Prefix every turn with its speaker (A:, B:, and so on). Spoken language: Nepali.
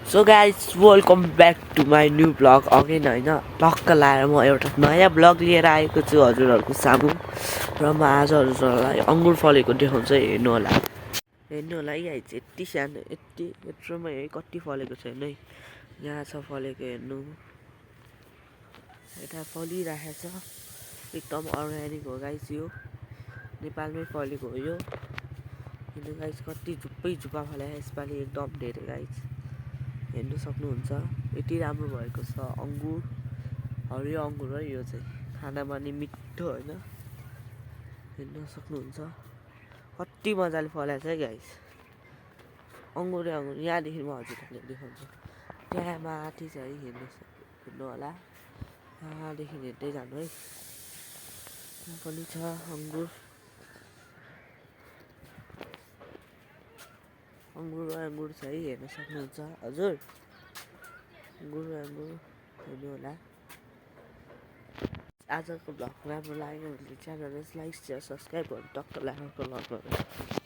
A: so guys welcome back to my new blog again होइन टक्क लाएर म एउटा नयाँ ब्लग लिएर आएको छु हजुरहरूको सामु र म आज हजुरहरूलाई अङ्गुर फलेको देखाउँछु हेर्नु होला है गाइज यति सानो यत्रोमा है कति फलेको छैन है यहाँ छ फलेको हेर्नु यता फलिरहेछ एकदम अर्ग्यानिक हो गाइज यो नेपालमै फलेको हो यो हेर्नु गाइज कति झुप्पा फलेको यसपालि एकदम धेरै गाइज हेर्नु सक्नुहुन्छ यति राम्रो भएको छ अङ्गुर हरियो अङ्गुर है यो चाहिँ खानामा नि मिठो होइन हेर्नु सक्नुहुन्छ कति मजाले फलेको छ है गाइस अङ्गुरै अङ्गुर यहाँदेखि म हजुरहरूले देखाउँछु त्यहाँ माथि छ है हेर्नु होला यहाँदेखि हेर्दै जानु है यहाँ पनि छ अङ्गुर अङ्गुर छ है हेर्न सक्नुहुन्छ हजुर अङ्गुर हेर्नु होला आजको भ्लग राम्रो लाग्यो भने च्यानललाई लाइक शेयर सब्सक्राइब गर्नु टक्क लागेको